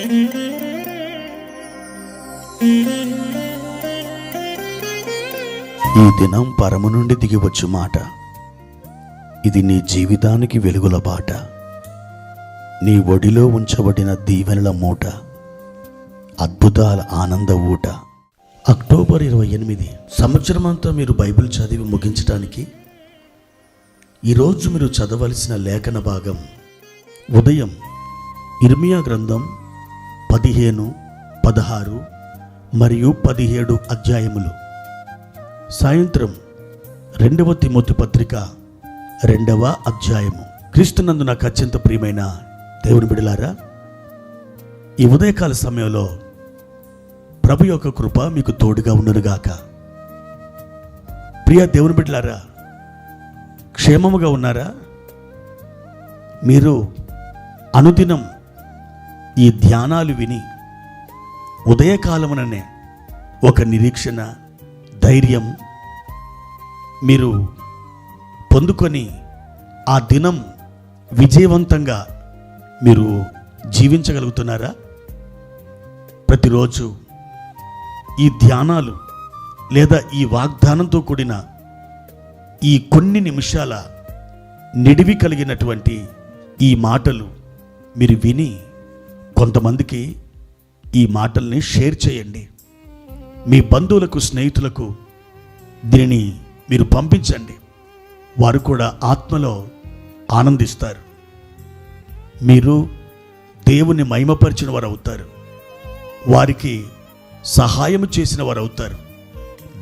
ఈ దినం పరము నుండి దిగివచ్చు మాట, ఇది నీ జీవితానికి వెలుగుల బాట, నీ ఒడిలో ఉంచబడిన దీవెనల మూట, అద్భుతాల ఆనంద ఊట. అక్టోబర్ 28 సంవత్సరమంతా మీరు బైబిల్ చదివి ముగించడానికి ఈరోజు మీరు చదవలసిన లేఖన భాగం ఉదయం ఇర్మియా గ్రంథం 15, 16 మరియు 17 అధ్యాయములు, సాయంత్రం 2వ తిమోతి పత్రిక 2వ అధ్యాయము. క్రీస్తునందు నాకు అత్యంత ప్రియమైన దేవుని బిడ్డలారా, ఈ ఉదయకాల సమయంలో ప్రభు యొక్క కృప మీకు తోడుగా ఉండునుగాక. ప్రియ దేవుని బిడ్డలారా, క్షేమముగా ఉన్నారా? మీరు అనుదినం ఈ ధ్యానాలు విని ఉదయకాలముననే ఒక నిరీక్షణ, ధైర్యం మీరు పొందుకొని ఆ దినం విజయవంతంగా మీరు జీవించగలుగుతున్నారా? ప్రతిరోజు ఈ ధ్యానాలు లేదా ఈ వాగ్దానంతో కూడిన ఈ కొన్ని నిమిషాల నిడివి కలిగినటువంటి ఈ మాటలు మీరు విని కొంతమందికి ఈ మాటల్ని షేర్ చేయండి. మీ బంధువులకు, స్నేహితులకు దీనిని మీరు పంపించండి. వారు కూడా ఆత్మలో ఆనందిస్తారు. మీరు దేవుని మహిమపరిచిన వారు అవుతారు. వారికి సహాయం చేసిన వారు అవుతారు.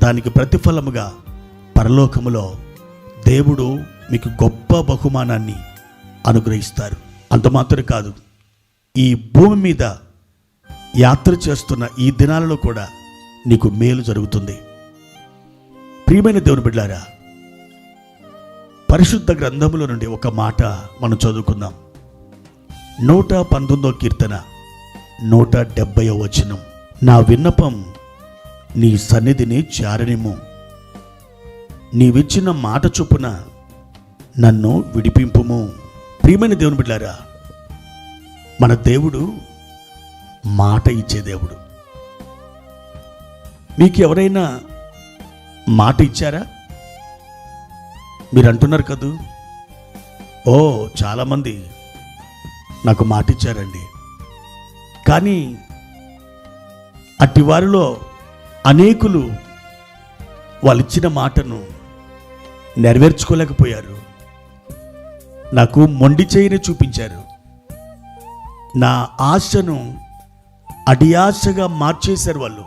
దానికి ప్రతిఫలముగా పరలోకములో దేవుడు మీకు గొప్ప బహుమానాన్ని అనుగ్రహిస్తారు. అంత మాత్రం కాదు, ఈ భూమి మీద యాత్ర చేస్తున్న ఈ దినాలలో కూడా నీకు మేలు జరుగుతుంది. ప్రియమైన దేవుని బిడ్డలారా, పరిశుద్ధ గ్రంథములో నుండి ఒక మాట మనం చదువుకుందాం. 119వ కీర్తన 170వ వచనం. నా విన్నపం నీ సన్నిధిని చారనిమ్ము, నీవిచ్చిన మాట చొప్పున నన్ను విడిపింపుము. ప్రియమైన దేవుని బిడ్డలారా, మన దేవుడు మాట ఇచ్చే దేవుడు. మీకు ఎవరైనా మాట ఇచ్చారా? మీరు అంటున్నారు కదూ, ఓ చాలామంది నాకు మాట ఇచ్చారండి. కానీ అట్టి వారిలో అనేకులు వాళ్ళు ఇచ్చిన మాటను నెరవేర్చుకోలేకపోయారు. నాకు మొండి చేయిని చూపించారు. నా ఆశను అడియాశగా మార్చేశారు వాళ్ళు.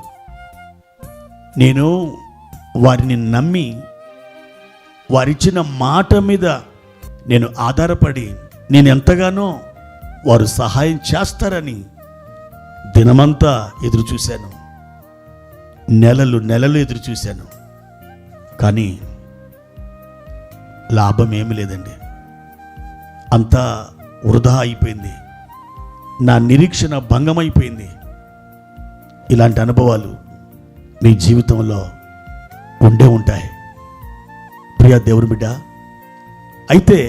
నేను వారిని నమ్మి వారిచ్చిన మాట మీద నేను ఆధారపడి నేను ఎంతగానో వారు సహాయం చేస్తారని దినమంతా ఎదురు చూశాను. నెలలు ఎదురు చూశాను. కానీ లాభం ఏమీ లేదండి. అంతా వృధా అయిపోయింది. నా నిరీక్షణ భంగమైపోయింది. ఇలాంటి అనుభవాలు మీ జీవితంలో ఉండే ఉంటాయి. ప్రియ దేవుని బిడ్డ, అయితే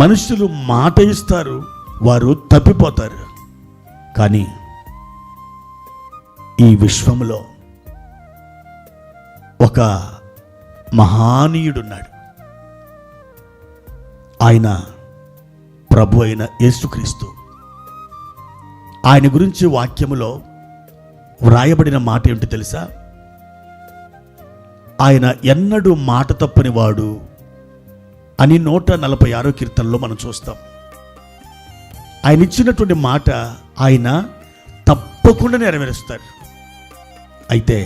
మనుషులు మాట ఇస్తారు, వారు తప్పిపోతారు. కానీ ఈ విశ్వంలో ఒక మహానీయుడున్నాడు. ఆయన ప్రభు అయిన యేసుక్రీస్తు. ఆయన గురించి వాక్యములో వ్రాయబడిన మాట ఏమిటి తెలుసా? ఆయన ఎన్నడూ మాట తప్పని వాడు అని 146వ కీర్తనలో మనం చూస్తాం. ఆయన ఇచ్చినటువంటి మాట ఆయన తప్పకుండా నెరవేరుస్తారు. అయితే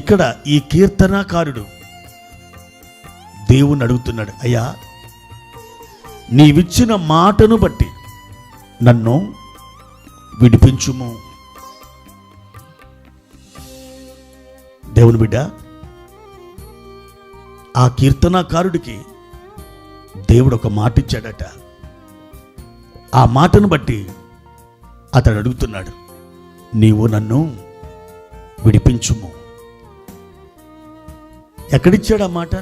ఇక్కడ ఈ కీర్తనాకారుడు దేవుని అడుగుతున్నాడు, అయ్యా నీవిచ్చిన మాటను బట్టి నన్ను విడిపించుము. దేవుని బిడ్డ, ఆ కీర్తనాకారుడికి దేవుడు ఒక మాట ఇచ్చాడట. ఆ మాటను బట్టి అతడు అడుగుతున్నాడు, నీవు నన్ను విడిపించుము. ఎక్కడిచ్చాడు ఆ మాట?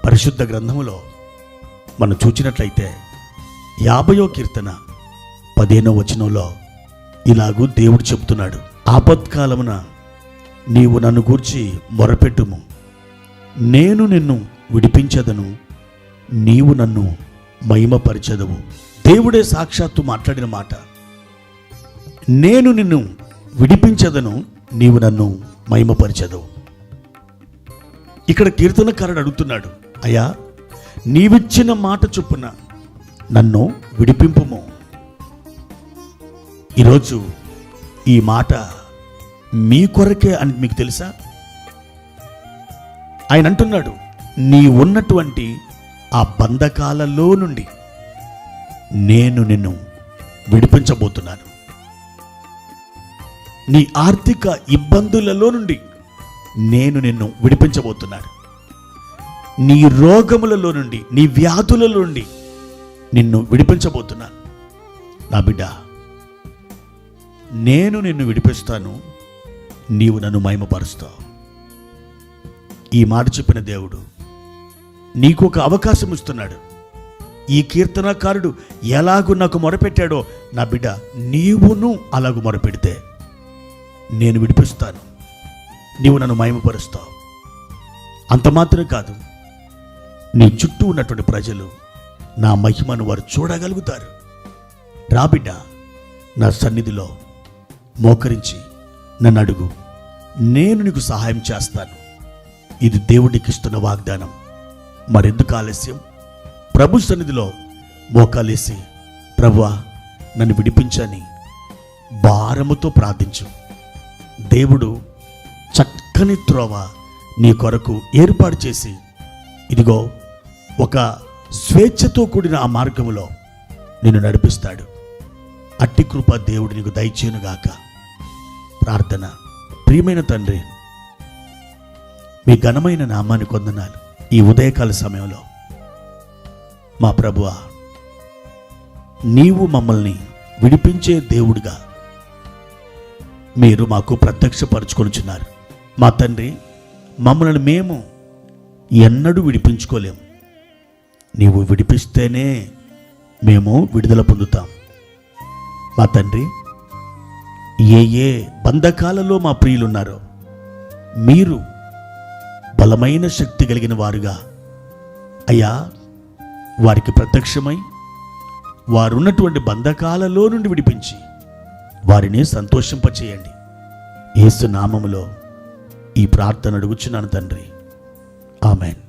పరిశుద్ధ గ్రంథములో మనం చూచినట్లయితే 50వ కీర్తన 15వ వచనంలో ఇలాగూ దేవుడు చెప్తున్నాడు, ఆపత్కాలమున నీవు నన్ను గూర్చి మొరపెట్టుము, నేను నిన్ను విడిపించదను, నీవు నన్ను మహిమపరచెదవు. దేవుడే సాక్షాత్తు మాట్లాడిన మాట. నేను నిన్ను విడిపించదను, నీవు నన్ను మహిమపరచెదవు. ఇక్కడ కీర్తనకారుడు అడుగుతున్నాడు, అయ్యా నీవిచ్చిన మాట చొప్పున నన్ను విడిపింపుము. ఈరోజు ఈ మాట మీ కొరకే అని మీకు తెలుసా? ఆయన అంటున్నాడు, నీ ఉన్నటువంటి ఆ బంధకాలలో నుండి నేను నిన్ను విడిపించబోతున్నాను. నీ ఆర్థిక ఇబ్బందులలో నుండి నేను నిన్ను విడిపించబోతున్నాను. నీ రోగములలో నుండి, నీ వ్యాధులలో నుండి నిన్ను విడిపించబోతున్నాను. నా బిడ్డ, నేను నిన్ను విడిపిస్తాను, నీవు నన్ను మహిమపరుస్తావు. ఈ మాట చెప్పిన దేవుడు నీకు ఒక అవకాశం ఇస్తున్నాడు. ఈ కీర్తనకారుడు ఎలాగూ నాకు మొరపెట్టాడో, నా బిడ్డ నీవును అలాగూ మొరపెడితే నేను విడిపిస్తాను, నీవు నన్ను మహిమపరుస్తావు. అంత మాత్రమే కాదు, నీ చుట్టూ ఉన్నటువంటి ప్రజలు నా మహిమను వారు చూడగలుగుతారు. రా బిడ్డ, నా సన్నిధిలో మోకరించి నన్ను అడుగు, నేను నీకు సహాయం చేస్తాను. ఇది దేవుడికి ఇస్తున్న వాగ్దానం. మరెందుకు ఆలస్యం? ప్రభు సన్నిధిలో మోకాలేసి, ప్రభువా నన్ను విడిపించని భారముతో ప్రార్థించు. దేవుడు చక్కని త్రోవ నీ కొరకు ఏర్పాటు చేసి, ఇదిగో ఒక స్వేచ్ఛతో కూడిన ఆ మార్గములో నిన్ను నడిపిస్తాడు. అట్టి కృప దేవుడు నీకు దయచేయునుగాక. ప్రార్థన. ప్రియమైన తండ్రి, మీ ఘనమైన నామాన్ని కొందనాలు. ఈ ఉదయకాల సమయంలో మా ప్రభువా, నీవు మమ్మల్ని విడిపించే దేవుడిగా మీరు మాకు ప్రత్యక్షపరుచుకొనుచున్నారు. మా తండ్రి, మమ్మల్ని మేము ఎన్నడూ విడిపించుకోలేము. నీవు విడిపిస్తేనే మేము విడుదల పొందుతాం. మా తండ్రి, ఏ ఏ బంధకాలలో మా ప్రియులున్నారో మీరు బలమైన శక్తి కలిగిన వారుగా అయ్యా వారికి ప్రత్యక్షమై వారున్నటువంటి బంధకాలలో నుండి విడిపించి వారిని సంతోషింపచేయండి. యేసు నామములో ఈ ప్రార్థన అడుగుచున్నాను తండ్రి. ఆమెన్.